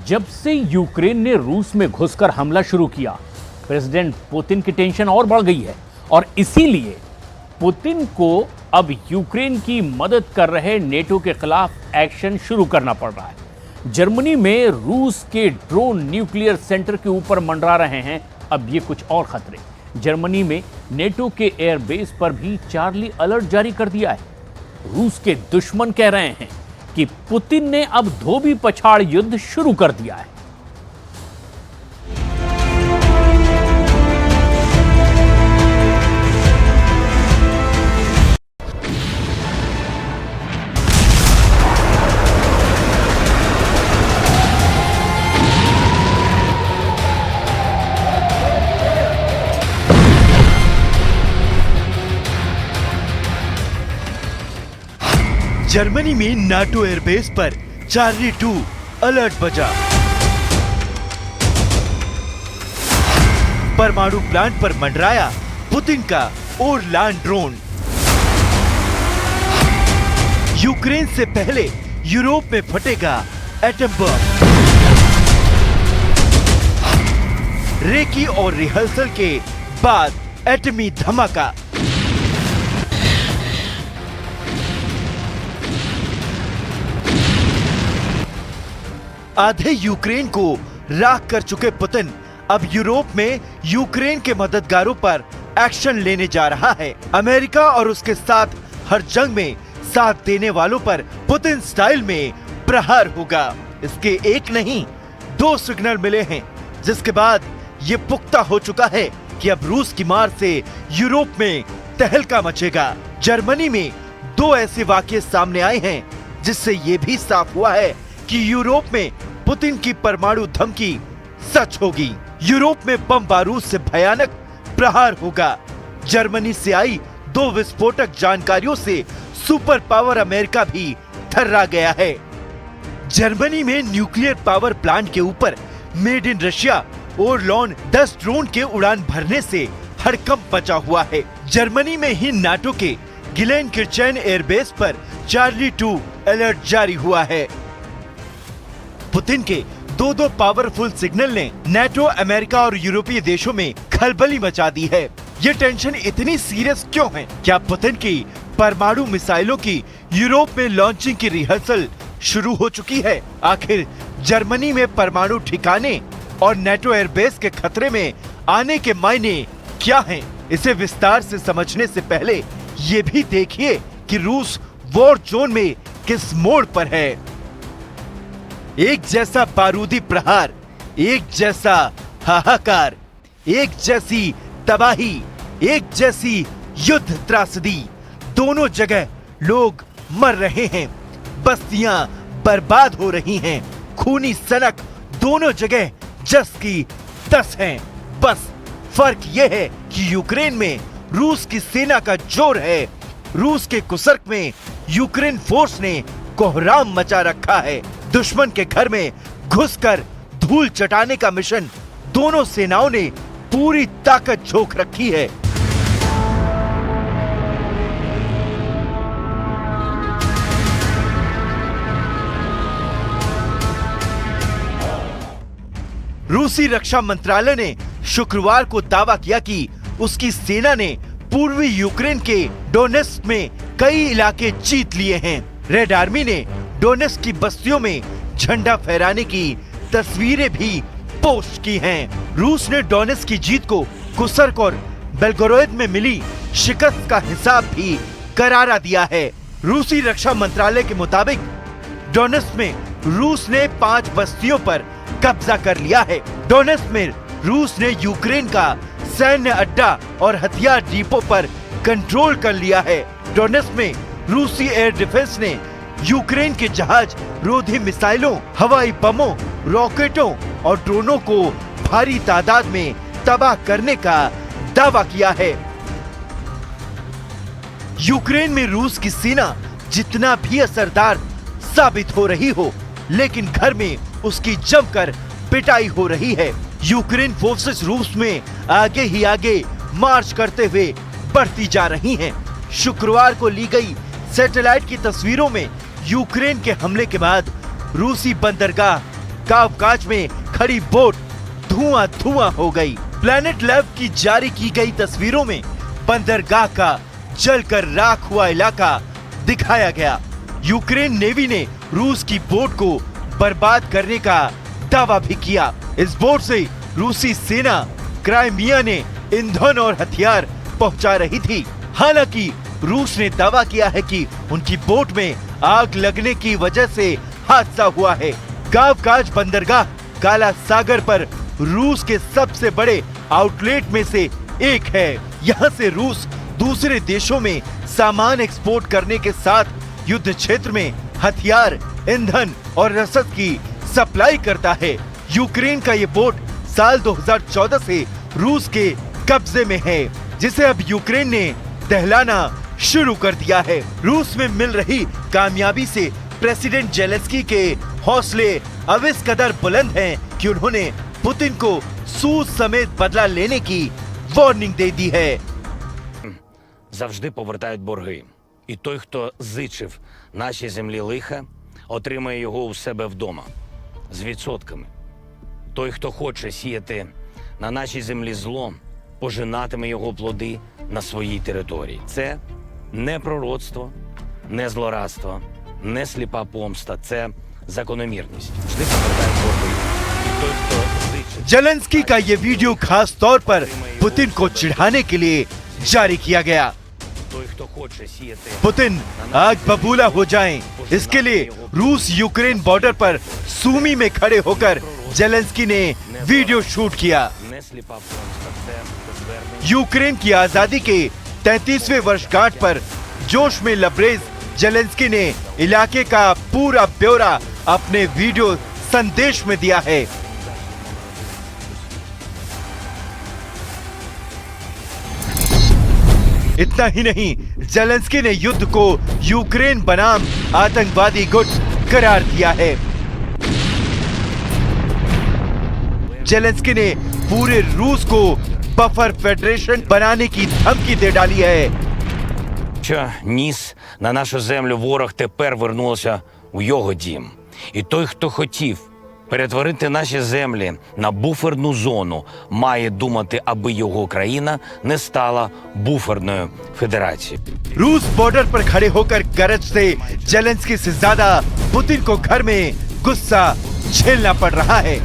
जब से यूक्रेन ने रूस में घुसकर हमला शुरू किया, प्रेसिडेंट पुतिन की टेंशन और बढ़ गई है और इसीलिए पुतिन को अब यूक्रेन की मदद कर रहे नेटो के खिलाफ एक्शन शुरू करना पड़ रहा है। जर्मनी में रूस के ड्रोन न्यूक्लियर सेंटर के ऊपर मंडरा रहे हैं अब ये कुछ और खतरे। जर्मनी में नेटो के एयरबेस पर भी चार्ली अलर्ट जारी कर दिया है। रूस के दुश्मन कह रहे हैं कि पुतिन ने अब धोबी पछाड़ युद्ध शुरू कर दिया है। जर्मनी में नाटो एयरबेस पर चार्ली 2 अलर्ट बजा। परमाणु प्लांट पर मंडराया पुतिन का ओरलान ड्रोन। यूक्रेन से पहले यूरोप में फटेगा एटम बम। रेकी और रिहर्सल के बाद एटमी धमाका। आधे यूक्रेन को राख कर चुके पुतिन अब यूरोप में यूक्रेन के मददगारों पर एक्शन लेने जा रहा है। अमेरिका और उसके साथ हर जंग में साथ देने वालों पर पुतिन स्टाइल में प्रहार होगा। इसके एक नहीं 2 सिग्नल मिले हैं, जिसके बाद ये पुख्ता हो चुका है कि अब रूस की मार से यूरोप में तहलका मचेगा। जर्मनी में 2 ऐसे वाकये सामने आए हैं जिससे ये भी साफ हुआ है कि यूरोप में पुतिन की परमाणु धमकी सच होगी। यूरोप में बम बारूद से भयानक प्रहार होगा। जर्मनी से आई 2 विस्फोटक जानकारियों से सुपर पावर अमेरिका भी थर्रा गया है। जर्मनी में न्यूक्लियर पावर प्लांट के ऊपर made in Russia Orlan 10 drone के उड़ान भरने से हड़कंप मचा हुआ है। जर्मनी में ही नाटो के गिलेनकिर्चेन एयरबेस पर चार्ली 2 अलर्ट जारी हुआ है। पुतिन के 2 पावरफुल सिग्नल ने नेटो, अमेरिका और यूरोपीय देशों में खलबली मचा दी है। ये टेंशन इतनी सीरियस क्यों है? क्या पुतिन की परमाणु मिसाइलों की यूरोप में लॉन्चिंग की रिहर्सल शुरू हो चुकी है? आखिर जर्मनी में परमाणु ठिकाने और नेटो एयरबेस के खतरे में आने के मायने क्या हैं? इसे विस्तार से समझने से पहले ये भी देखिए कि रूस वॉर जोन में किस मोड़ पर है। एक जैसा बारूदी प्रहार, एक जैसा हाहाकार, एक जैसी तबाही, एक जैसी युद्ध त्रासदी। दोनों जगह लोग मर रहे हैं, बस्तियां बर्बाद हो रही हैं, खूनी सनक दोनों जगह जस की तस हैं। बस फर्क यह है कि यूक्रेन में रूस की सेना का जोर है। रूस के कुसर्क में यूक्रेन फोर्स ने कोहराम मचा रखा है। दुश्मन के घर में घुसकर धूल चटाने का मिशन दोनों सेनाओं ने पूरी ताकत झोंक रखी है। रूसी रक्षा मंत्रालय ने शुक्रवार को दावा किया कि उसकी सेना ने पूर्वी यूक्रेन के डोनेस्क में कई इलाके जीत लिए हैं। रेड आर्मी ने डोनेस्क की बस्तियों में झंडा फहराने की तस्वीरें भी पोस्ट की हैं। रूस ने डोनेस्क की जीत को कुसर्क और बेलगोरोद में मिली शिकस्त का हिसाब भी करारा दिया है। रूसी रक्षा मंत्रालय के मुताबिक डोनेस्क में रूस ने 5 बस्तियों पर कब्जा कर लिया है। डोनेस्क में रूस ने यूक्रेन का सैन्य अड्डा और हथियार डिपो पर कंट्रोल कर लिया है। डोनेस्क में रूसी एयर डिफेंस ने यूक्रेन के जहाज रोधी मिसाइलों, हवाई बमों, रॉकेटों और ड्रोनों को भारी तादाद में तबाह करने का दावा किया है। यूक्रेन में रूस की सेना जितना भी असरदार साबित हो रही हो, लेकिन घर में उसकी जमकर पिटाई हो रही है। यूक्रेन फोर्सेस रूस में आगे ही आगे मार्च करते हुए बढ़ती जा रही हैं। शुक्रवार को ली गई सैटेलाइट की तस्वीरों में यूक्रेन के हमले के बाद रूसी बंदरगाह कावकाज में खड़ी बोट धुआं धुआं हो गई। प्लैनेट लैब की जारी की गई तस्वीरों में बंदरगाह का जलकर राख हुआ इलाका दिखाया गया। यूक्रेन नेवी ने रूस की बोट को बर्बाद करने का दावा भी किया। इस बोट से रूसी सेना क्राइमिया ने ईंधन और हथियार पहुंचा रही थी। हालांकि रूस ने दावा किया है कि उनकी बोट में आग लगने की वजह से हादसा हुआ है। कावकाज बंदरगाह काला सागर पर रूस के सबसे बड़े आउटलेट में से एक है। यहाँ से रूस दूसरे देशों में सामान एक्सपोर्ट करने के साथ युद्ध क्षेत्र में हथियार, ईंधन और रसद की सप्लाई करता है। यूक्रेन का ये बोट साल 2014 से रूस के कब्जे में है, जिसे अब यूक्रेन ने दहलाना शुरू कर दिया है। रूस में मिल रही कामयाबी से प्रेसिडेंट जेलेंस्की के हौसले अब इस कदर बुलंद हैं कि उन्होंने पुतिन को सूद समेत बदला लेने की वार्निंग दे दी है। Завжди повертають борги. І той, хто зичив нашій землі лиха, отримає його у себе вдома. З відсотками. Той, хто хоче сіяти на нашій землі зло, пожинатиме його плоди на своїй території. Це не пророцтво, не злорадство, не сліпа помста. Це закономірність. Завжди повертають борги. І той, хто зичив... जेलेंस्की का ये वीडियो खास तौर पर पुतिन को चिढ़ाने के लिए जारी किया गया। той, хто хоче сіяти... पुतिन आग बबूला हो जाएं, इसके लिए रूस यूक्रेन बॉर्डर पर सूमी में खड़े होकर जेलेंस्की ने वीडियो शूट किया। Не сліпа помста. Це звернення... यूक्रेन की आजादी के 33वें वर्षगांठ पर जोश में लबरेज जेलेंस्की ने इलाके का पूरा ब्यौरा अपने वीडियो संदेश में दिया है। इतना ही नहीं, जेलेंस्की ने युद्ध को यूक्रेन बनाम आतंकवादी गुट करार दिया है। जेलेंस्की ने पूरे रूस को बफर फेडरेशन बनाने की धमकी दे डाली है। Що ніс на нашу землю ворог, тепер вернувся у його дім. І той, хто хотів перетворити наші землі на буферну зону, має думати, аби його країна не стала буферною федерацією. रूस बॉर्डर पर खड़े होकर गरजते जेलेंस्की से ज्यादा पुतिन को घर में गुस्सा झेलना पड़ रहा है।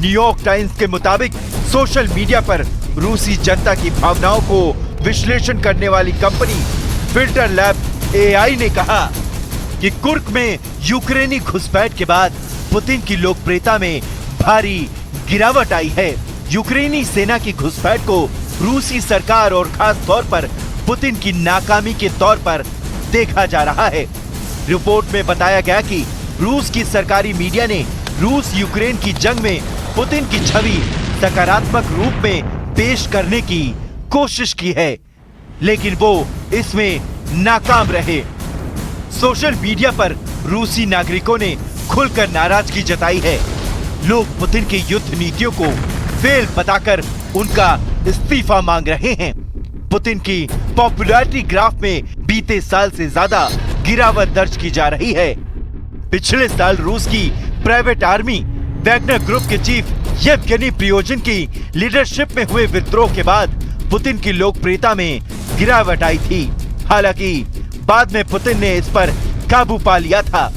न्यूयॉर्क टाइम्स के मुताबिक सोशल मीडिया पर रूसी जनता की भावनाओं को विश्लेषण करने वाली कंपनी फिल्टर लैब AI ने कहा कि कुर्क में यूक्रेनी घुसपैठ के बाद पुतिन की लोकप्रियता में भारी गिरावट आई है। यूक्रेनी सेना की घुसपैठ को रूसी सरकार और खास तौर पर पुतिन की नाकामी के तौर पर देखा जा रहा है। रिपोर्ट में बताया गया कि रूस की सरकारी मीडिया ने रूस यूक्रेन की जंग में पुतिन की छवि सकारात्मक रूप में पेश करने की कोशिश की है, लेकिन वो इसमें नाकाम रहे। सोशल मीडिया पर रूसी नागरिकों ने खुलकर नाराजगी जताई है। लोग पुतिन की युद्ध नीतियों को फेल बताकर उनका इस्तीफा मांग रहे हैं। पुतिन की पॉपुलैरिटी ग्राफ में बीते साल से ज्यादा गिरावट दर्ज की जा रही है। पिछले साल रूस की प्राइवेट आर्मी वैगनर ग्रुप के चीफ येवगेनी प्रिगोजिन की लीडरशिप में हुए विद्रोह के बाद पुतिन की लोकप्रियता में गिरावट आई थी। हालांकि बाद में पुतिन ने इस पर काबू पा लिया था,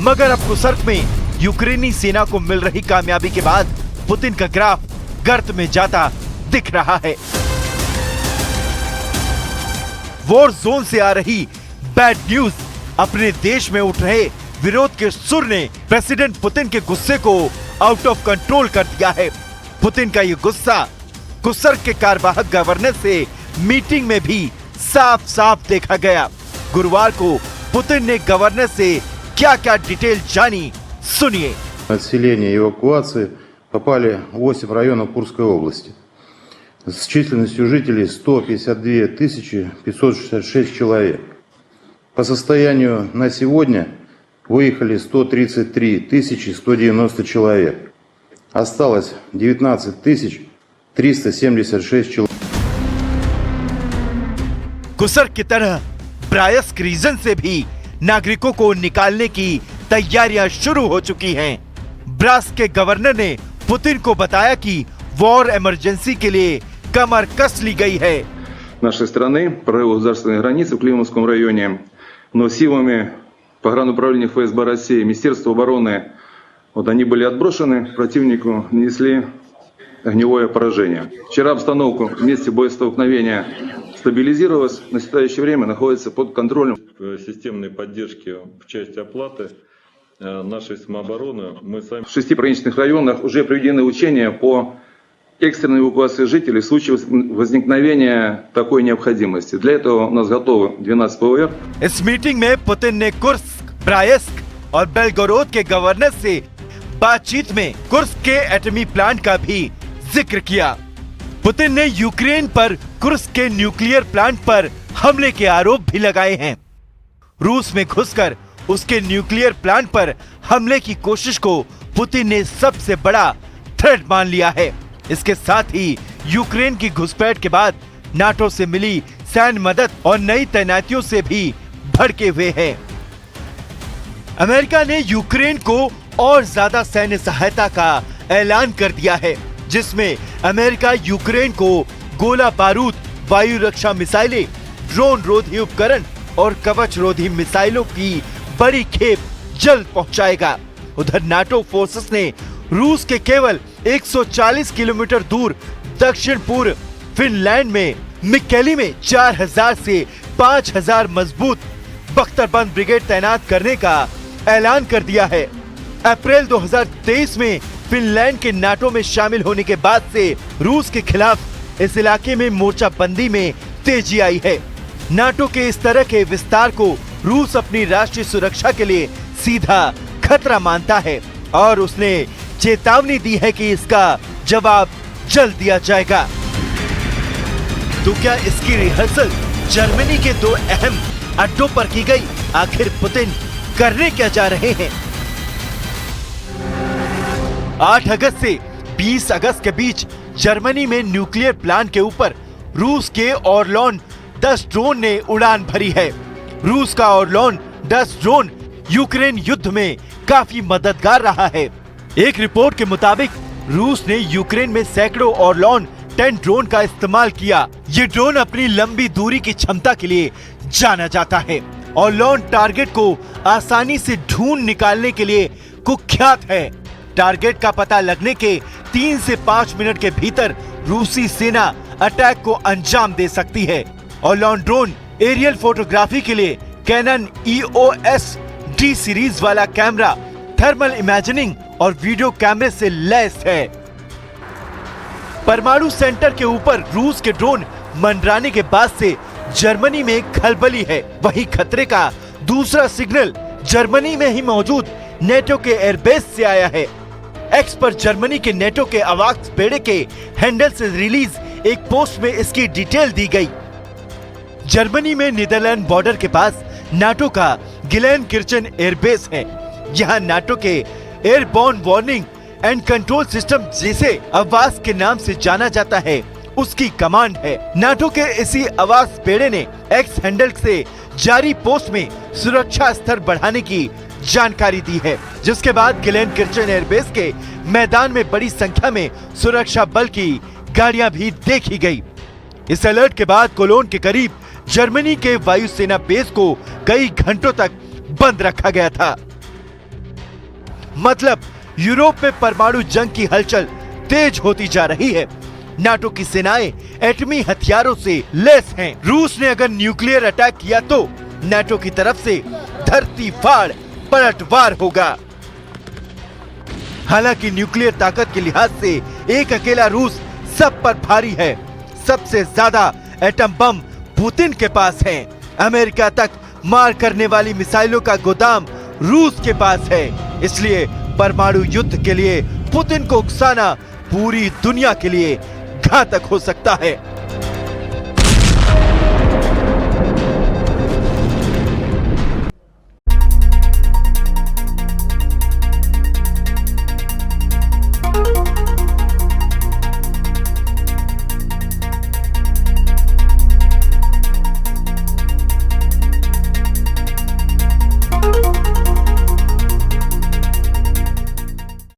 मगर अब कुर्स्क में यूक्रेनी सेना को मिल रही कामयाबी के बाद पुतिन का ग्राफ गर्त में जाता दिख रहा है। वॉर जोन से आ रही बैड न्यूज, अपने देश में उठ रहे विरोध के सुर ने प्रेसिडेंट पुतिन के गुस्से को आउट ऑफ कंट्रोल कर दिया है। पुतिन का ये गुस्सा कुर्स्क के कार्यवाहक गवर्नर से मीटिंग में भी साफ साफ देखा गया। गुरुवार को पुतिन ने गवर्नर से क्या-क्या डिटेल जानी, सुनिए। Отселение и эвакуации попали в 8 районов Курской области с численностью жителей 152 566 человек. По состоянию на сегодня выехали 133 190 человек. Осталось 19 376 человек. कुर्स्क की तरह ब्रायस्क रीजन से भी नागरिकों को निकालने की तैयारियां शुरू हो चुकी हैं। ब्रास्क के गवर्नर ने पुतिन को बताया कि वॉर इमरजेंसी के लिए कमर कस ली गई है। Нашей страны, прорыва государственной границы в Климовском районе, но силами погрануправления ФСБ России, Министерства обороны, они были отброшены, противнику нанесли огневое поражение. Вчера обстановка в месте боестолкновения стабилизировалась, в настоящее время находится под контролем. В системной поддержке в части оплаты нашей самообороны мы сами... В 6 пограничных районах уже проведены учения по экстренной эвакуации жителей в случае возникновения такой необходимости. Для этого у нас готовы 12 ПВР. इस मीटिंग में पुतिन ने कुर्स्क, ब्रायस्क और बेलगोरोद के गवर्नर से बातचीत में कुर्स्क के एटमी प्लांट का भी जिक्र किया। पुतिन ने यूक्रेन पर कुर्स्क के न्यूक्लियर प्लांट पर हमले के आरोप भी लगाए हैं। रूस में घुसकर उसके न्यूक्लियर प्लांट पर हमले की कोशिश को पुतिन ने सबसे बड़ा थ्रेट मान लिया है। इसके साथ ही यूक्रेन की घुसपैठ के बाद नाटो से मिली सैन्य मदद और नई तैनातियों से भी भड़के हुए हैं। अमेरिका ने यूक्रेन को और ज्यादा सैन्य सहायता का ऐलान कर दिया है, जिसमें अमेरिका यूक्रेन को गोला बारूद, वायु रक्षा मिसाइलें, ड्रोन रोधी उपकरण और कवच रोधी मिसाइलों की बड़ी खेप जल्द पहुंचाएगा। उधर नाटो फोर्सेस ने रूस के केवल 140 किलोमीटर दूर दक्षिण पूर्व फिनलैंड में मिक्केली में 4000 से 5000 मजबूत बख्तरबंद ब्रिगेड तैनात करने का ऐलान कर दिया है। अप्रैल 2023 में फिनलैंड के नाटो में शामिल होने के बाद से रूस के खिलाफ इस इलाके में मोर्चाबंदी में तेजी आई है। नाटो के इस तरह के विस्तार को रूस अपनी राष्ट्रीय सुरक्षा के लिए सीधा खतरा मानता है और उसने चेतावनी दी है कि इसका जवाब जल्द दिया जाएगा। तो क्या इसकी रिहर्सल जर्मनी के 2 अहम अड्डों पर की गई? आखिर पुतिन करने क्या जा रहे हैं? 8 अगस्त से 20 अगस्त के बीच जर्मनी में न्यूक्लियर प्लांट के ऊपर रूस के ऑरलॉन 10 ड्रोन ने उड़ान भरी है। रूस का ऑरलॉन 10 ड्रोन यूक्रेन युद्ध में काफी मददगार रहा है। एक रिपोर्ट के मुताबिक रूस ने यूक्रेन में सैकड़ों ऑरलॉन 10 ड्रोन का इस्तेमाल किया। ये ड्रोन अपनी लंबी दूरी की क्षमता के लिए जाना जाता है। ऑरलॉन टारगेट को आसानी से ढूंढ निकालने के लिए कुख्यात है। टारगेट का पता लगने के 3 से 5 मिनट के भीतर रूसी सेना अटैक को अंजाम दे सकती है। ऑरलॉन ड्रोन एरियल फोटोग्राफी के लिए कैनन EOS D सीरीज वाला कैमरा, थर्मल इमेजिनिंग और वीडियो कैमरे से लैस है। परमाणु सेंटर के ऊपर रूस के ड्रोन मंडराने के बाद से जर्मनी में खलबली है। वहीं खतरे का दूसरा सिग्नल जर्मनी में ही मौजूद नेटो के एयरबेस से आया है। एक्स पर जर्मनी के नेटो के अवाक्स बेड़े के हैंडल से रिलीज एक पोस्ट में इसकी डिटेल दी गई। जर्मनी में नीदरलैंड बॉर्डर के पास नाटो का गिलेन किर्चन एयरबेस है। यहाँ नाटो के airborne warning and control system, जिसे आवास के नाम से जाना जाता है, उसकी कमांड है। नाटो के इसी आवास बेड़े ने एक्स हैंडल से जारी पोस्ट में सुरक्षा स्तर बढ़ाने की जानकारी दी है, जिसके बाद गिलेन किर्चन एयरबेस के मैदान में बड़ी संख्या में सुरक्षा बल की गाड़ियां भी देखी गई। इस अलर्ट के बाद कोलोन के करीब जर्मनी के वायुसेना बेस को कई घंटों तक बंद रखा गया था। मतलब यूरोप में परमाणु जंग की हलचल तेज होती जा रही है। नाटो की सेनाएं एटमी हथियारों से लैस हैं। रूस ने अगर न्यूक्लियर अटैक किया तो नाटो की तरफ से धरती फाड़ पलटवार होगा। हालांकि न्यूक्लियर ताकत के लिहाज से एक अकेला रूस सब पर भारी है। सबसे ज्यादा एटम बम पुतिन के पास है। अमेरिका तक मार करने वाली मिसाइलों का गोदाम रूस के पास है। इसलिए परमाणु युद्ध के लिए पुतिन को उकसाना पूरी दुनिया के लिए घातक हो सकता है।